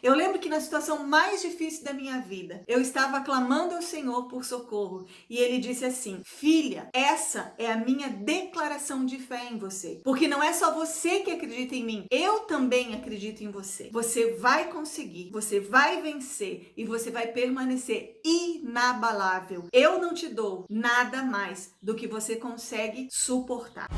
Eu lembro que na situação mais difícil da minha vida, eu estava clamando ao Senhor por socorro e Ele disse assim: filha, essa é a minha declaração de fé em você, porque não é só você que acredita em mim, eu também acredito em você. Você vai conseguir, você vai vencer e você vai permanecer inabalável. Eu não te dou nada mais do que você consegue suportar.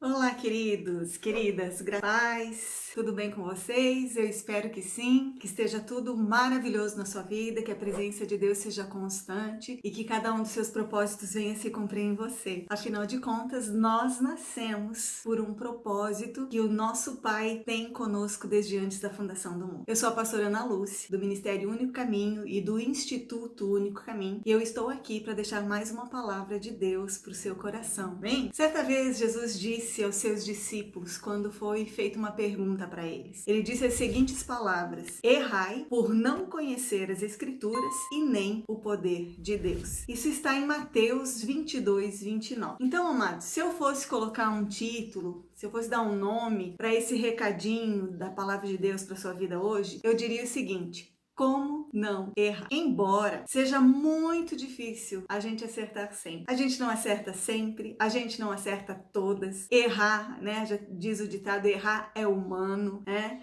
Olá, queridos, queridas, paz, tudo bem com vocês? Eu espero que sim, que esteja tudo maravilhoso na sua vida, que a presença de Deus seja constante e que cada um dos seus propósitos venha se cumprir em você. Afinal de contas, nós nascemos por um propósito que o nosso Pai tem conosco desde antes da fundação do mundo. Eu sou a pastora Ana Lúcia, do Ministério Único Caminho e do Instituto Único Caminho, e eu estou aqui para deixar mais uma palavra de Deus para o seu coração. Bem, certa vez Jesus disse aos seus discípulos, quando foi feita uma pergunta para eles, ele disse as seguintes palavras: errai por não conhecer as Escrituras e nem o poder de Deus. Isso está em Mateus 22, 29. Então, amados, se eu fosse colocar um título, se eu fosse dar um nome para esse recadinho da palavra de Deus para sua vida hoje, eu diria o seguinte: como não errar? Embora seja muito difícil a gente acertar sempre. A gente não acerta sempre, a gente não acerta todas. Errar, né? Já diz o ditado, errar é humano, né?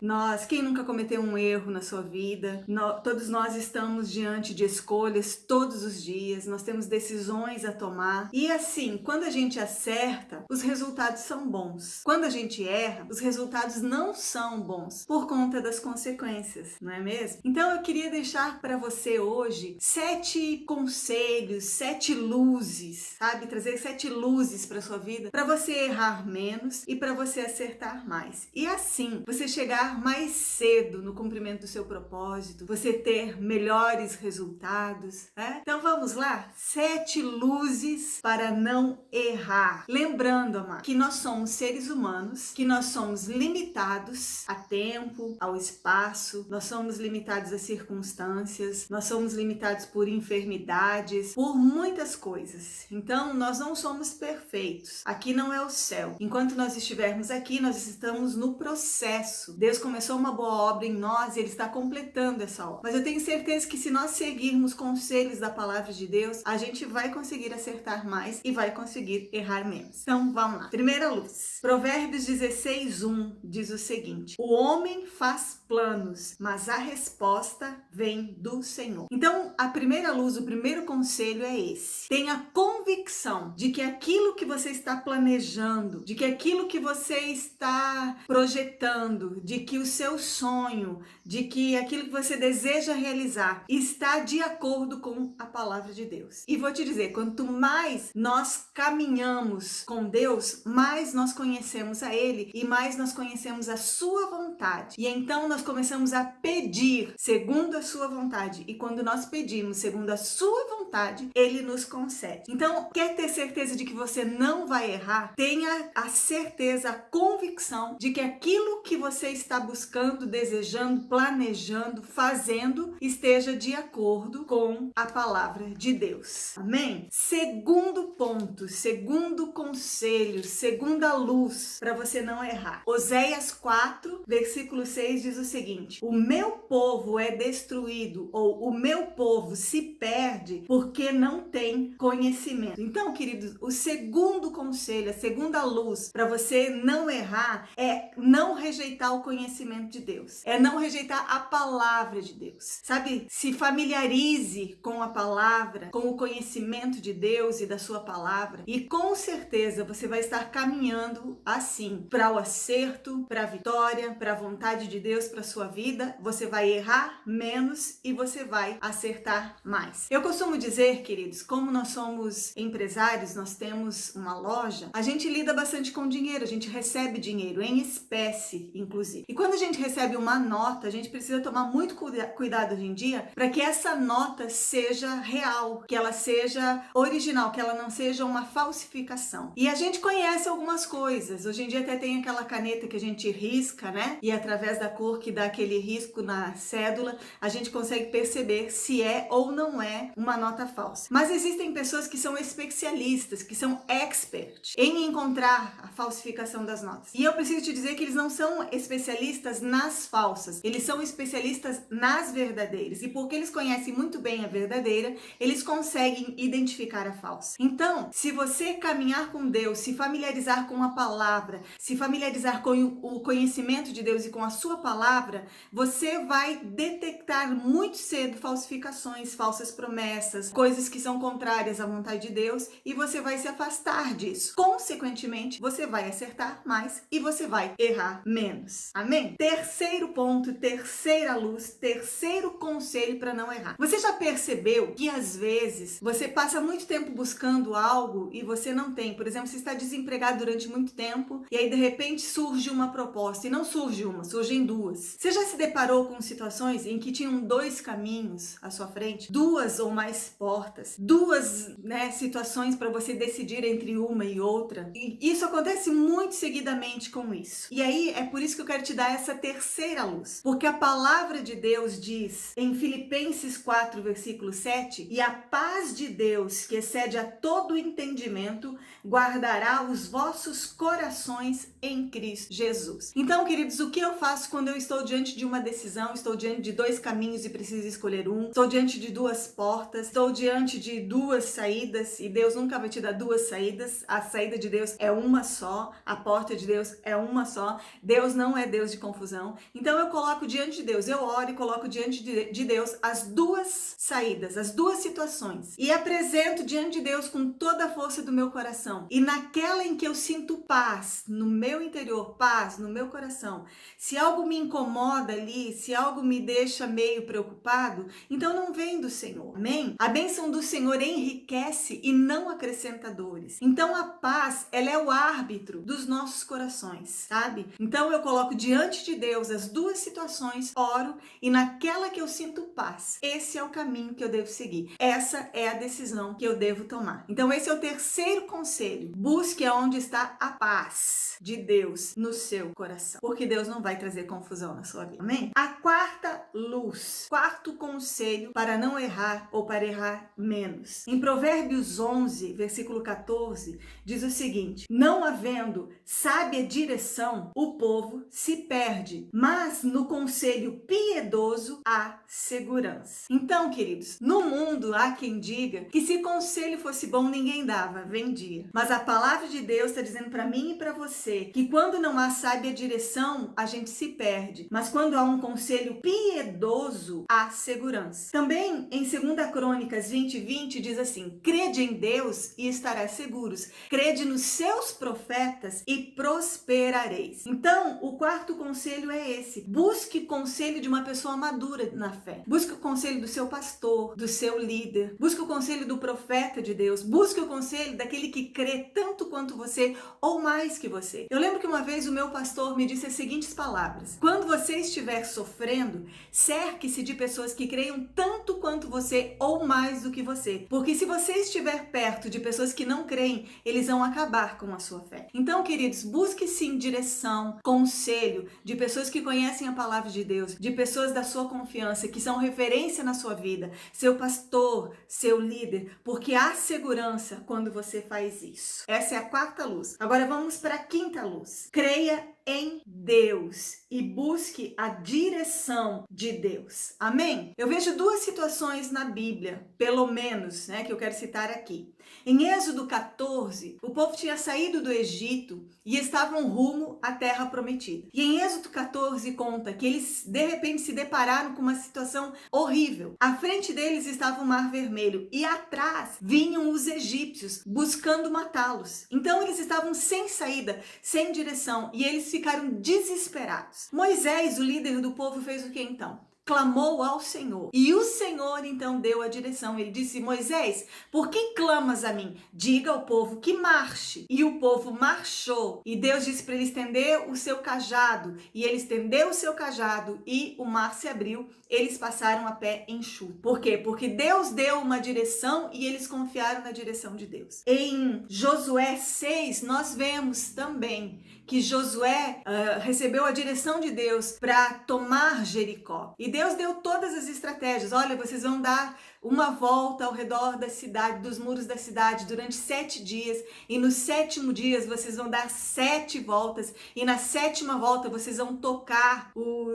Quem nunca cometeu um erro na sua vida? Todos nós estamos diante de escolhas todos os dias, nós temos decisões a tomar. E assim, quando a gente acerta, os resultados são bons. Quando a gente erra, os resultados não são bons por conta das consequências, não é mesmo? Então eu queria deixar para você hoje 7 conselhos, 7 luzes, sabe? Trazer 7 luzes para sua vida, para você errar menos e para você acertar mais. E assim, você chegar mais cedo no cumprimento do seu propósito, você ter melhores resultados, né? Então vamos lá? 7 luzes para não errar. Lembrando, amado, que nós somos seres humanos, que nós somos limitados a tempo, ao espaço, nós somos limitados a circunstâncias, nós somos limitados por enfermidades, por muitas coisas. Então, nós não somos perfeitos. Aqui não é o céu. Enquanto nós estivermos aqui, nós estamos no processo. Deus começou uma boa obra em nós e Ele está completando essa obra. Mas eu tenho certeza que se nós seguirmos conselhos da palavra de Deus, a gente vai conseguir acertar mais e vai conseguir errar menos. Então, vamos lá. Primeira luz. Provérbios 16:1 diz o seguinte: o homem faz planos, mas a resposta vem do Senhor. Então, a primeira luz, o primeiro conselho é esse: tenha convicção de que aquilo que você está planejando, de que aquilo que você está projetando, de que o seu sonho, de que aquilo que você deseja realizar está de acordo com a palavra de Deus. E vou te dizer, quanto mais nós caminhamos com Deus, mais nós conhecemos a Ele e mais nós conhecemos a sua vontade. E então nós começamos a pedir segundo a sua vontade. E quando nós pedimos segundo a sua vontade, Ele nos concede. Então, quer ter certeza de que você não vai errar? Tenha a certeza, a convicção de que aquilo que você está buscando, desejando, planejando, fazendo, esteja de acordo com a palavra de Deus. Amém? Segundo ponto, segundo conselho, segunda luz para você não errar. Oséias 4, versículo 6 diz o seguinte: o meu povo é destruído, ou o meu povo se perde porque não tem conhecimento. Então, queridos, o segundo conselho, a segunda luz para você não errar é não rejeitar o conhecimento de Deus. É não rejeitar a palavra de Deus. Sabe? Se familiarize com a palavra, com o conhecimento de Deus e da sua palavra, e com certeza você vai estar caminhando assim para o acerto, para a vitória, para a vontade de Deus para sua vida. Você vai errar menos e você vai acertar mais. Eu costumo dizer, queridos, como nós somos empresários, nós temos uma loja, a gente lida bastante com dinheiro, a gente recebe dinheiro em espécie, inclusive. E quando a gente recebe uma nota, a gente precisa tomar muito cuidado hoje em dia para que essa nota seja real, que ela seja original, que ela não seja uma falsificação. E a gente conhece algumas coisas. Hoje em dia até tem aquela caneta que a gente risca, né? E através da cor que dá aquele risco na cédula, a gente consegue perceber se é ou não é uma nota falsa. Mas existem pessoas que são especialistas, que são experts em encontrar a falsificação das notas. E eu preciso te dizer que eles não são especialistas nas falsas, eles são especialistas nas verdadeiras. E porque eles conhecem muito bem a verdadeira, eles conseguem identificar a falsa. Então, se você caminhar com Deus, se familiarizar com a palavra, se familiarizar com o conhecimento de Deus e com a sua palavra, você vai detectar muito cedo falsificações, falsas promessas, coisas que são contrárias à vontade de Deus, e você vai se afastar disso. Consequentemente, você vai acertar mais e você vai errar menos. Amém? Terceiro ponto, terceira luz, terceiro conselho para não errar. Você já percebeu que às vezes você passa muito tempo buscando algo e você não tem? Por exemplo, você está desempregado durante muito tempo e aí de repente surge uma proposta, e não surge uma, surgem duas. Você já se deparou com situações em que tinham dois caminhos à sua frente, duas ou mais portas, duas, situações para você decidir entre uma e outra? E isso acontece muito seguidamente com isso. E aí é por isso que eu quero te dar essa terceira luz, porque a palavra de Deus diz em Filipenses 4, versículo 7, e a paz de Deus, que excede a todo entendimento, guardará os vossos corações em Cristo Jesus. Então, queridos, o que eu faço quando eu estou diante de uma decisão, estou diante de dois caminhos e preciso escolher um, estou diante de duas portas, estou diante de duas saídas, e Deus nunca vai te dar duas saídas, a saída de Deus é uma só, a porta de Deus é uma só, Deus não é Deus de confusão. Então eu coloco diante de Deus, eu oro e coloco diante de Deus as duas saídas, as duas situações, e apresento diante de Deus com toda a força do meu coração. E naquela em que eu sinto paz no meu interior, paz no meu coração, se algo me incomoda ali, se algo me deixa meio preocupado, então não vem do Senhor. Amém? A bênção do Senhor enriquece e não acrescenta dores. Então a paz, ela é o árbitro dos nossos corações, sabe? Então eu coloco diante de Deus as duas situações, oro, e naquela que eu sinto paz, esse é o caminho que eu devo seguir. Essa é a decisão que eu devo tomar. Então esse é o terceiro conselho. Busque aonde está a paz de Deus no seu coração, porque Deus não vai trazer confusão na sua vida. Amém? A quarta luz, quarto conselho para não errar ou para errar menos. Em Provérbios 11, versículo 14, diz o seguinte: não havendo sábia direção, o povo se perde, mas no conselho piedoso há segurança. Então, queridos, no mundo há quem diga que se conselho fosse bom, ninguém dava, vendia. Mas a palavra de Deus está dizendo para mim e para você que quando não há sábia direção, a gente se perde. Mas quando há um conselho piedoso, há segurança. Também em 2 Crônicas 20:20 diz assim: crede em Deus e estarás seguros. Crede nos seus profetas e prosperareis. Então, o quarto conselho é esse: busque conselho de uma pessoa madura na fé. Busque o conselho do seu pastor, do seu líder. Busque o conselho do profeta de Deus. Busque o conselho daquele que crê tanto quanto você ou mais que você. Eu lembro que uma vez o meu pastor me disse as seguintes palavras: quando você estiver sofrendo, cerque-se de pessoas que creiam tanto quanto você ou mais do que você. Porque se você estiver perto de pessoas que não creem, eles vão acabar com a sua fé. Então, queridos, busque sim direção, conselho de pessoas que conhecem a palavra de Deus, de pessoas da sua confiança, que são referência na sua vida, seu pastor, seu líder, porque há segurança quando você faz isso. Essa é a quarta luz. Agora vamos para a quinta luz. Creia em Deus e busque a direção de Deus. Amém? Eu vejo duas situações na Bíblia, pelo menos, que eu quero citar aqui. Em Êxodo 14, o povo tinha saído do Egito e estavam rumo à terra prometida. E em Êxodo 14 conta que eles de repente se depararam com uma situação horrível. À frente deles estava o Mar Vermelho e atrás vinham os egípcios buscando matá-los. Então eles estavam sem saída, sem direção, e eles ficaram desesperados. Moisés, o líder do povo, fez o que então? clamou ao Senhor. E o Senhor então deu a direção. Ele disse: Moisés, por que clamas a mim? Diga ao povo que marche. E o povo marchou. E Deus disse para ele estender o seu cajado. E ele estendeu o seu cajado e o mar se abriu. Eles passaram a pé enxuto. Por quê? Porque Deus deu uma direção e eles confiaram na direção de Deus. Em Josué 6, nós vemos também que Josué recebeu a direção de Deus para tomar Jericó. E Deus deu todas as estratégias. Olha, vocês vão dar uma volta ao redor da cidade, dos muros da cidade, durante 7 dias. E no 7º dia vocês vão dar 7 voltas. E na 7ª volta vocês vão tocar o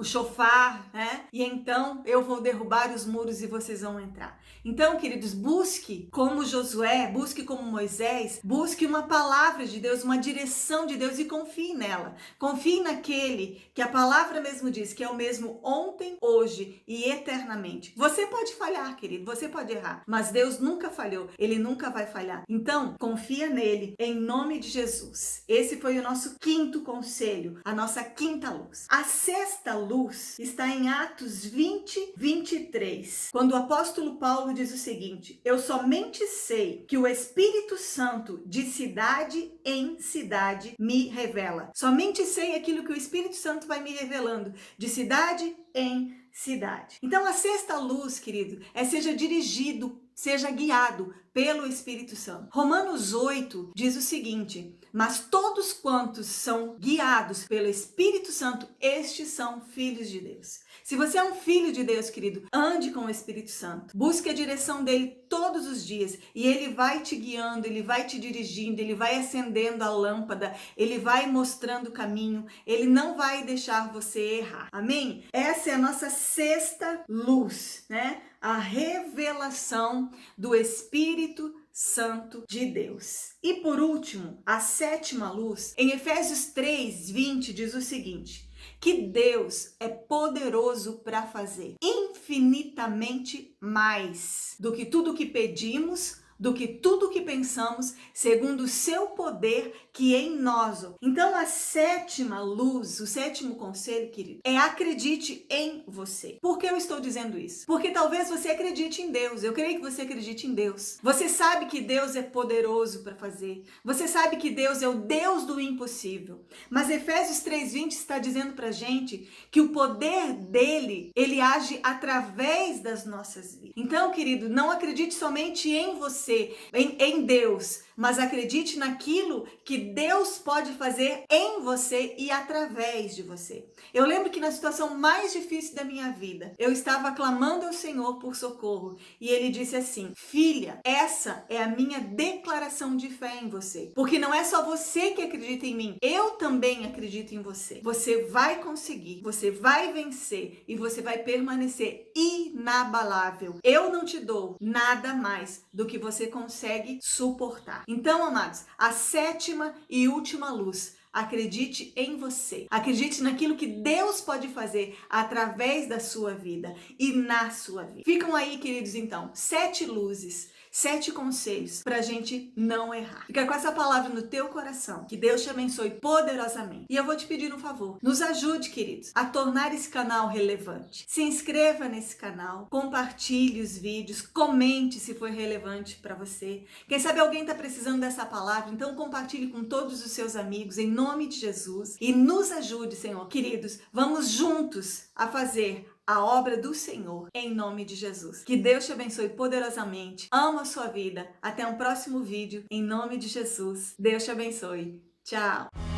chofar, né? E então eu vou derrubar os muros e vocês vão entrar. Então, queridos, busque como Josué, busque como Moisés, busque uma palavra de Deus, uma direção de Deus e confie nela. Confie naquele que a palavra mesmo diz, que é o mesmo ontem, hoje e eternamente. Você pode falhar, querido, você pode errar, mas Deus nunca falhou, Ele nunca vai falhar. Então, confia nele, em nome de Jesus. Esse foi o nosso 5º conselho, a nossa 5ª luz. A 6ª luz está em Atos 20, 23, quando o apóstolo Paulo diz o seguinte: eu somente sei que o Espírito Santo de cidade em cidade me revela. Somente sei aquilo que o Espírito Santo vai me revelando, de cidade em cidade. Então a 6ª luz, querido, seja dirigido, seja guiado pelo Espírito Santo. Romanos 8 diz o seguinte: mas todos quantos são guiados pelo Espírito Santo, estes são filhos de Deus. Se você é um filho de Deus, querido, ande com o Espírito Santo. Busque a direção dele todos os dias e ele vai te guiando, ele vai te dirigindo, ele vai acendendo a lâmpada, ele vai mostrando o caminho, ele não vai deixar você errar. Amém? Essa é a nossa 6ª luz, né? A revelação do Espírito Santo de Deus. E por último, a 7ª luz, em Efésios 3, 20, diz o seguinte: que Deus é poderoso para fazer infinitamente mais do que tudo que pedimos, do que tudo que pensamos, segundo o seu poder que é em nós. Então a 7ª luz, o 7º conselho, querido, é acredite em você. Por que eu estou dizendo isso? Porque talvez você acredite em Deus. Eu creio que você acredite em Deus. Você sabe que Deus é poderoso para fazer. Você sabe que Deus é o Deus do impossível. Mas Efésios 3:20 está dizendo pra gente que o poder dele, ele age através das nossas vidas. Então, querido, não acredite somente em você, em Deus, mas acredite naquilo que Deus pode fazer em você e através de você. Eu lembro que na situação mais difícil da minha vida, eu estava clamando ao Senhor por socorro e ele disse assim: filha, essa é a minha declaração de fé em você, porque não é só você que acredita em mim, eu também acredito em você. Você vai conseguir, você vai vencer e você vai permanecer inabalável. Eu não te dou nada mais do que você consegue suportar. Então, amados, a 7ª e última luz: acredite em você. Acredite naquilo que Deus pode fazer através da sua vida e na sua vida. Ficam aí, queridos, então, 7 luzes, 7 conselhos para a gente não errar. Fica com essa palavra no teu coração. Que Deus te abençoe poderosamente. E eu vou te pedir um favor. Nos ajude, queridos, a tornar esse canal relevante. Se inscreva nesse canal, compartilhe os vídeos, comente se foi relevante para você. Quem sabe alguém está precisando dessa palavra, então compartilhe com todos os seus amigos, em nome de Jesus. E nos ajude, Senhor. Queridos, vamos juntos a fazer a obra do Senhor, em nome de Jesus. Que Deus te abençoe poderosamente. Amo a sua vida. Até um próximo vídeo, em nome de Jesus. Deus te abençoe. Tchau.